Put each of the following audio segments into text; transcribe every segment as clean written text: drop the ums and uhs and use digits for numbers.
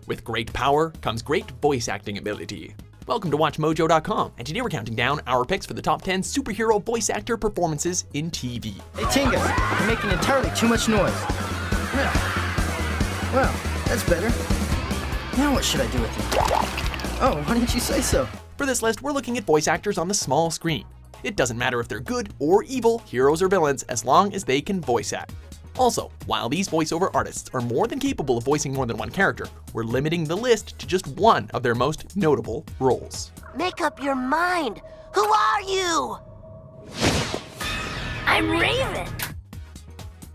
With great power comes great voice acting ability. Welcome to WatchMojo.com, and today we're counting down our picks for the top 10 superhero voice actor performances in TV. Hey Tinga, you're making entirely too much noise. Well, that's better. Now what should I do with you? Oh, why didn't you say so? For this list, we're looking at voice actors on the small screen. It doesn't matter if they're good or evil, heroes or villains, as long as they can voice act. Also, while these voiceover artists are more than capable of voicing more than one character, we're limiting the list to just one of their most notable roles. Make up your mind. Who are you? I'm Raven.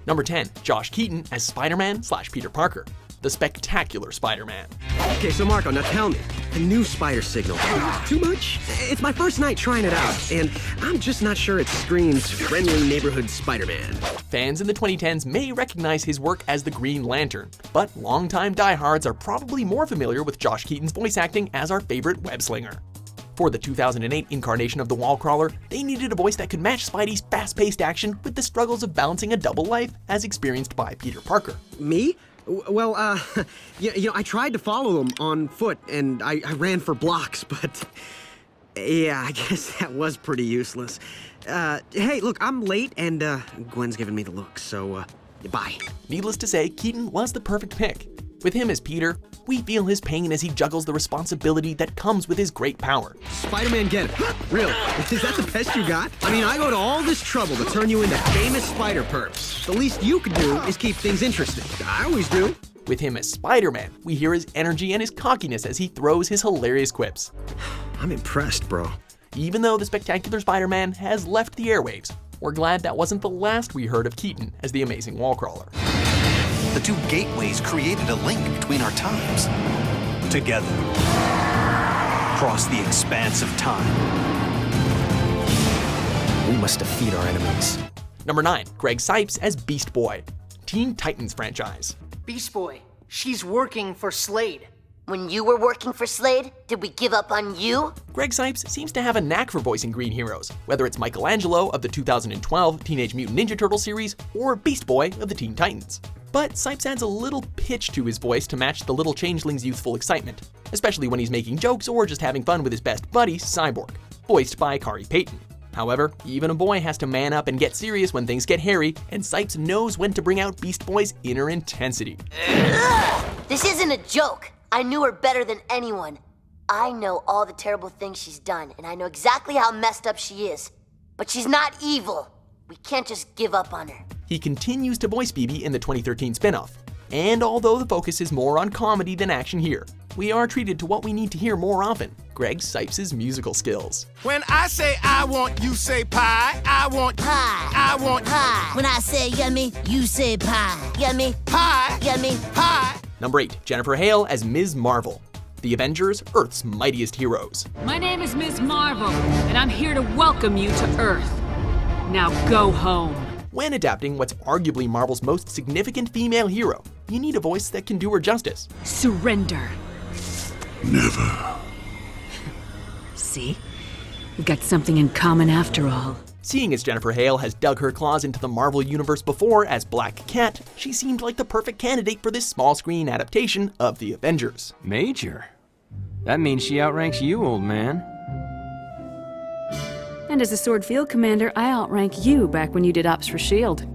Number 10, Josh Keaton as Spider-Man/Peter Parker, the spectacular Spider-Man. Okay, so Marco, now tell me, the new spider signal, too much? It's my first night trying it out, and I'm just not sure it screams friendly neighborhood Spider-Man. Fans in the 2010s may recognize his work as the Green Lantern, but longtime diehards are probably more familiar with Josh Keaton's voice acting as our favorite web-slinger. For the 2008 incarnation of the Wallcrawler, they needed a voice that could match Spidey's fast-paced action with the struggles of balancing a double life as experienced by Peter Parker. Me? Well, I tried to follow him on foot, and I ran for blocks, but yeah, I guess that was pretty useless. Hey, look, I'm late, and Gwen's giving me the look, so bye. Needless to say, Keaton was the perfect pick. With him as Peter, we feel his pain as he juggles the responsibility that comes with his great power. Spider-Man, get it. Really? Is that the best you got? I mean, I go to all this trouble to turn you into famous spider perps. The least you can do is keep things interesting. I always do. With him as Spider-Man, we hear his energy and his cockiness as he throws his hilarious quips. I'm impressed, bro. Even though the spectacular Spider-Man has left the airwaves, we're glad that wasn't the last we heard of Keaton as the amazing Wallcrawler. The two gateways created a link between our times. Together, across the expanse of time. We must defeat our enemies. Number 9, Greg Cipes as Beast Boy, Teen Titans franchise. Beast Boy, she's working for Slade. When you were working for Slade, did we give up on you? Greg Cipes seems to have a knack for voicing green heroes, whether it's Michelangelo of the 2012 Teenage Mutant Ninja Turtle series or Beast Boy of the Teen Titans. But Cipes adds a little pitch to his voice to match the little changeling's youthful excitement, especially when he's making jokes or just having fun with his best buddy, Cyborg, voiced by Kari Payton. However, even a boy has to man up and get serious when things get hairy, and Cipes knows when to bring out Beast Boy's inner intensity. This isn't a joke. I knew her better than anyone. I know all the terrible things she's done, and I know exactly how messed up she is. But she's not evil. We can't just give up on her. He continues to voice BB in the 2013 spin-off. And although the focus is more on comedy than action here, we are treated to what we need to hear more often, Greg Cipes' musical skills. When I say I want, you say pie. I want Pie. I want Pie. When I say yummy, you say pie. Yummy. pie. Yummy. Pie. Number 8, Jennifer Hale as Ms. Marvel, the Avengers, Earth's mightiest heroes. My name is Ms. Marvel, and I'm here to welcome you to Earth. Now go home. When adapting what's arguably Marvel's most significant female hero, you need a voice that can do her justice. Surrender. Never. See? We've got something in common after all. Seeing as Jennifer Hale has dug her claws into the Marvel universe before as Black Cat, she seemed like the perfect candidate for this small screen adaptation of the Avengers. Major? That means she outranks you, old man. And as a Sword Field Commander, I outrank you back when you did Ops for S.H.I.E.L.D.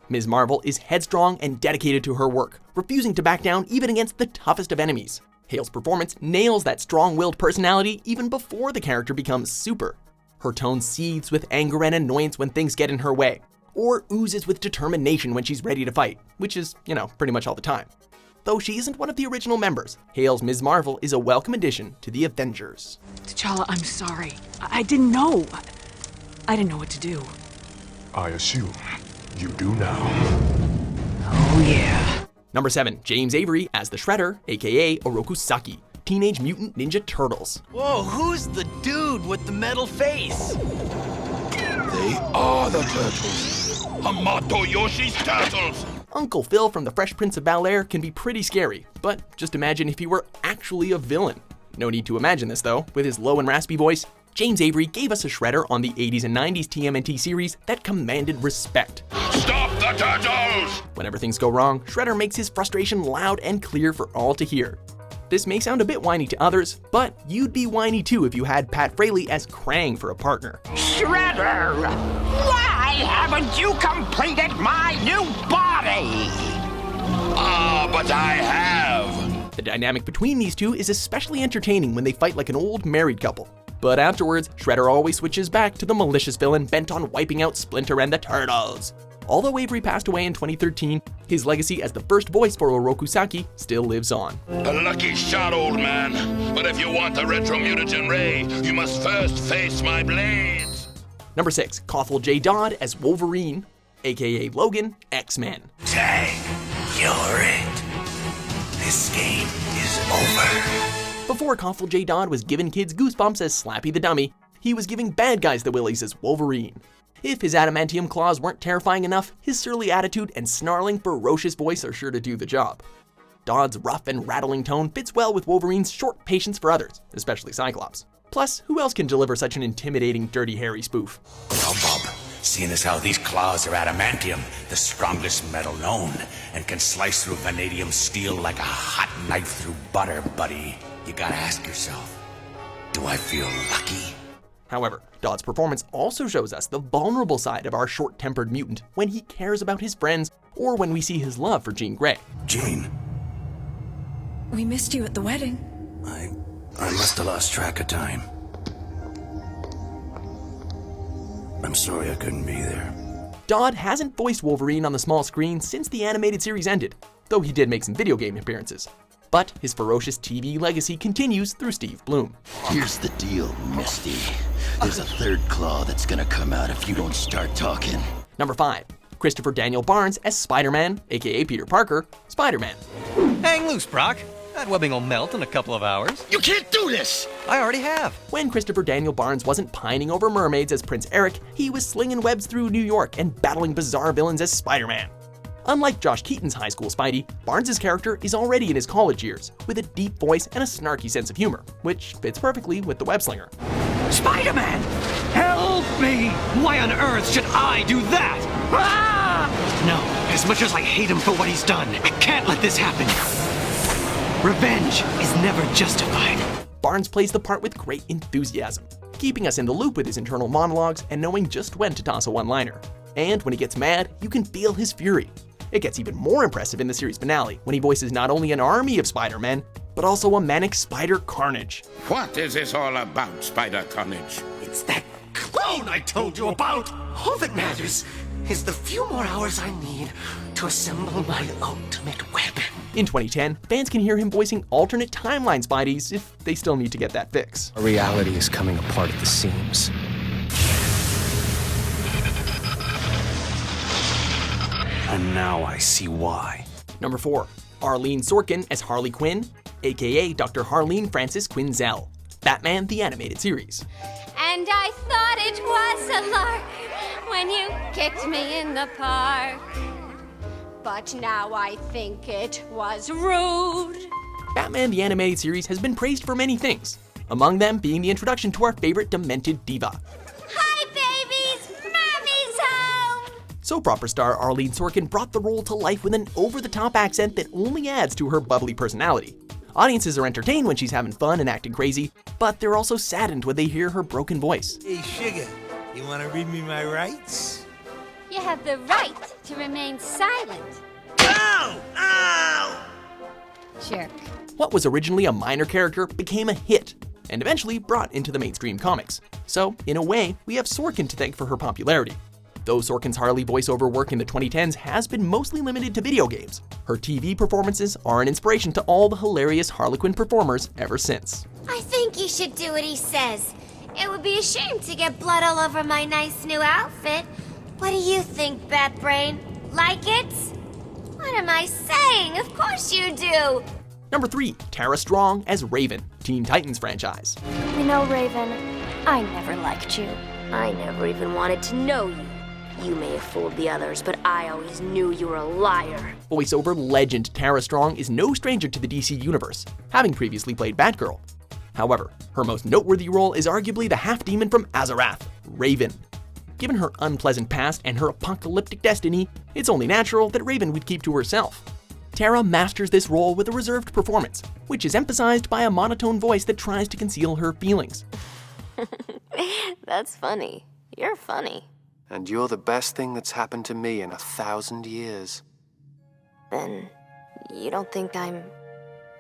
Ms. Marvel is headstrong and dedicated to her work, refusing to back down even against the toughest of enemies. Hale's performance nails that strong-willed personality even before the character becomes super. Her tone seethes with anger and annoyance when things get in her way, or oozes with determination when she's ready to fight, which is, pretty much all the time. Though she isn't one of the original members, Hale's Ms. Marvel is a welcome addition to the Avengers. T'Challa, I'm sorry. I didn't know. I didn't know what to do. I assume you do now. Oh, yeah. Number 7, James Avery as the Shredder, aka Oroku Saki, Teenage Mutant Ninja Turtles. Whoa, who's the dude with the metal face? They are the turtles. Hamato Yoshi's turtles. Uncle Phil from The Fresh Prince of Bel-Air can be pretty scary, but just imagine if he were actually a villain. No need to imagine this though. With his low and raspy voice, James Avery gave us a Shredder on the 80s and 90s TMNT series that commanded respect. Stop that! the turtles! Whenever things go wrong, Shredder makes his frustration loud and clear for all to hear. This may sound a bit whiny to others, but you'd be whiny too if you had Pat Fraley as Krang for a partner. Shredder! Why haven't you completed my new body? But I have! The dynamic between these two is especially entertaining when they fight like an old married couple. But afterwards, Shredder always switches back to the malicious villain bent on wiping out Splinter and the Turtles. Although Avery passed away in 2013, his legacy as the first voice for Oroku Saki still lives on. A lucky shot, old man. But if you want the retro mutagen ray, you must first face my blades. Number 6, Cathal Jade Odd as Wolverine, aka Logan, X-Men. Tag, you're it. This game is over. Before Cathal Jade Odd was giving kids goosebumps as Slappy the Dummy, he was giving bad guys the willies as Wolverine. If his adamantium claws weren't terrifying enough, his surly attitude and snarling, ferocious voice are sure to do the job. Dodd's rough and rattling tone fits well with Wolverine's short patience for others, especially Cyclops. Plus, who else can deliver such an intimidating, dirty, hairy spoof? Well, Bob, seeing as how these claws are adamantium, the strongest metal known, and can slice through vanadium steel like a hot knife through butter, buddy, you gotta ask yourself, do I feel lucky? However, Dodd's performance also shows us the vulnerable side of our short-tempered mutant when he cares about his friends or when we see his love for Jean Grey. Jean. We missed you at the wedding. I must have lost track of time. I'm sorry I couldn't be there. Dodd hasn't voiced Wolverine on the small screen since the animated series ended, though he did make some video game appearances. But his ferocious TV legacy continues through Steve Blum. Here's the deal, Misty. There's a third claw that's gonna come out if you don't start talking. Number 5, Christopher Daniel Barnes as Spider-Man, aka Peter Parker, Spider-Man. Hang loose, Brock. That webbing will melt in a couple of hours. You can't do this! I already have. When Christopher Daniel Barnes wasn't pining over mermaids as Prince Eric, he was slinging webs through New York and battling bizarre villains as Spider-Man. Unlike Josh Keaton's high school Spidey, Barnes' character is already in his college years, with a deep voice and a snarky sense of humor, which fits perfectly with the web-slinger. Spider-Man! Help me! Why on earth should I do that? Ah! No, as much as I hate him for what he's done, I can't let this happen. Revenge is never justified. Barnes plays the part with great enthusiasm, keeping us in the loop with his internal monologues and knowing just when to toss a one-liner. And when he gets mad, you can feel his fury. It gets even more impressive in the series finale, when he voices not only an army of Spider-Men, but also a manic spider carnage. What is this all about, Spider Carnage? It's that clone I told you about! All that matters is the few more hours I need to assemble my ultimate weapon. In 2010, fans can hear him voicing alternate timeline Spideys if they still need to get that fix. Our reality is coming apart at the seams. And now I see why. Number 4, Arleen Sorkin as Harley Quinn, aka Dr. Harleen Francis Quinzel, Batman the Animated Series. And I thought it was a lark when you kicked me in the park. But now I think it was rude. Batman the Animated Series has been praised for many things, among them being the introduction to our favorite demented diva. Hi, babies! Mommy's home! Soap opera star Arleen Sorkin brought the role to life with an over-the-top accent that only adds to her bubbly personality. Audiences are entertained when she's having fun and acting crazy, but they're also saddened when they hear her broken voice. Hey, Sugar, you want to read me my rights? You have the right to remain silent. Ow! Ow! Jerk. What was originally a minor character became a hit, and eventually brought into the mainstream comics. So, in a way, we have Sorkin to thank for her popularity. Though Sorkin's Harley voiceover work in the 2010s has been mostly limited to video games, her TV performances are an inspiration to all the hilarious Harlequin performers ever since. I think you should do what he says. It would be a shame to get blood all over my nice new outfit. What do you think, Batbrain? Like it? What am I saying? Of course you do! Number 3, Tara Strong as Raven, Teen Titans franchise. You know, Raven, I never liked you. I never even wanted to know you. You may have fooled the others, but I always knew you were a liar. Voiceover legend Tara Strong is no stranger to the DC universe, having previously played Batgirl. However, her most noteworthy role is arguably the half-demon from Azarath, Raven. Given her unpleasant past and her apocalyptic destiny, it's only natural that Raven would keep to herself. Tara masters this role with a reserved performance, which is emphasized by a monotone voice that tries to conceal her feelings. That's funny. You're funny. And you're the best thing that's happened to me in 1,000 years. Then you don't think I'm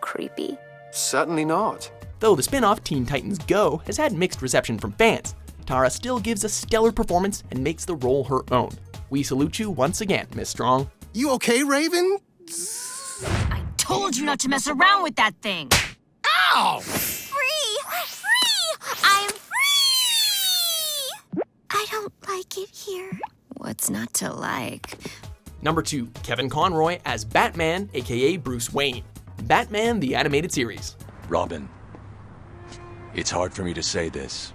creepy? Certainly not. Though the spin-off Teen Titans Go has had mixed reception from fans, Tara still gives a stellar performance and makes the role her own. We salute you once again, Miss Strong. You okay, Raven? I told you not to mess around with that thing. Ow! Free! Free! I'm free! I don't like it here. What's not to like? Number 2, Kevin Conroy as Batman, aka Bruce Wayne. Batman the Animated Series. Robin, it's hard for me to say this,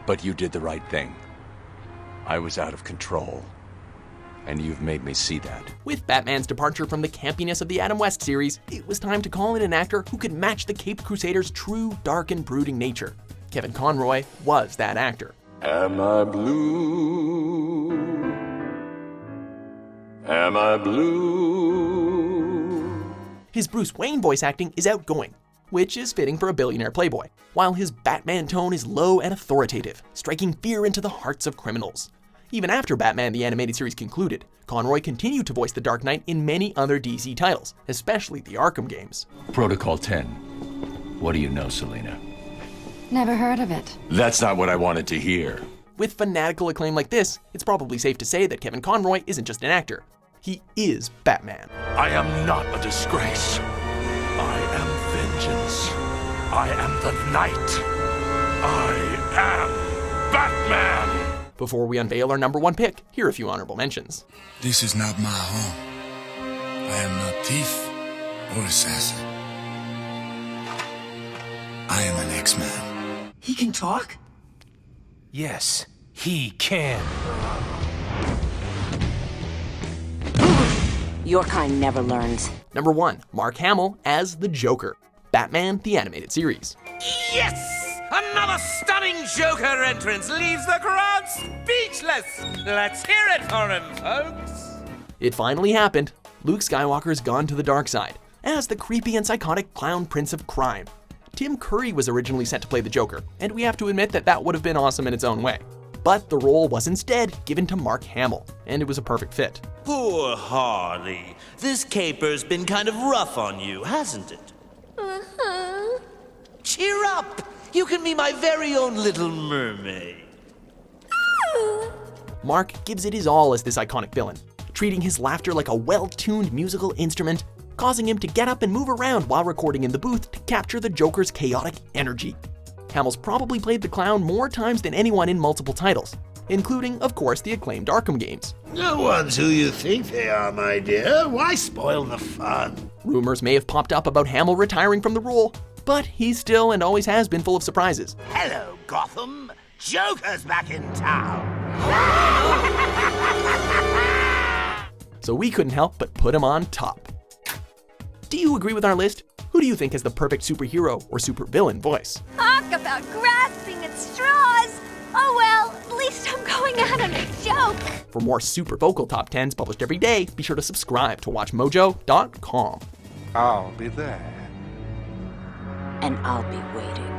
but you did the right thing. I was out of control, and you've made me see that. With Batman's departure from the campiness of the Adam West series, it was time to call in an actor who could match the Caped Crusader's true, dark, and brooding nature. Kevin Conroy was that actor. Am I blue? Am I blue? His Bruce Wayne voice acting is outgoing, which is fitting for a billionaire playboy, while his Batman tone is low and authoritative, striking fear into the hearts of criminals. Even after Batman the Animated Series concluded, Conroy continued to voice the Dark Knight in many other DC titles, especially the Arkham games. Protocol 10. What do you know, Selena? Never heard of it. That's not what I wanted to hear. With fanatical acclaim like this, it's probably safe to say that Kevin Conroy isn't just an actor. He is Batman. I am not a disgrace. I am vengeance. I am the night. I am Batman. Before we unveil our number 1 pick, here are a few honorable mentions. This is not my home. I am not thief or assassin. I am an X-Man. He can talk? Yes, he can. Your kind never learns. Number 1, Mark Hamill as the Joker, Batman the Animated Series. Yes! Another stunning Joker entrance leaves the crowd speechless. Let's hear it for him, folks. It finally happened. Luke Skywalker's gone to the dark side as the creepy and psychotic clown prince of crime. Tim Curry was originally set to play the Joker, and we have to admit that that would have been awesome in its own way. But the role was instead given to Mark Hamill, and it was a perfect fit. Poor Harley. This caper's been kind of rough on you, hasn't it? Uh-huh. Cheer up! You can be my very own little mermaid. Mark gives it his all as this iconic villain, treating his laughter like a well-tuned musical instrument, causing him to get up and move around while recording in the booth to capture the Joker's chaotic energy. Hamill's probably played the clown more times than anyone in multiple titles, including, of course, the acclaimed Arkham games. No one's who you think they are, my dear. Why spoil the fun? Rumors may have popped up about Hamill retiring from the role, but he's still and always has been full of surprises. Hello, Gotham. Joker's back in town. So we couldn't help but put him on top. Do you agree with our list? Who do you think has the perfect superhero or supervillain voice? Talk about grasping at straws! Oh well, at least I'm going out on a joke. For more super vocal top 10s published every day, be sure to subscribe to WatchMojo.com. I'll be there. And I'll be waiting.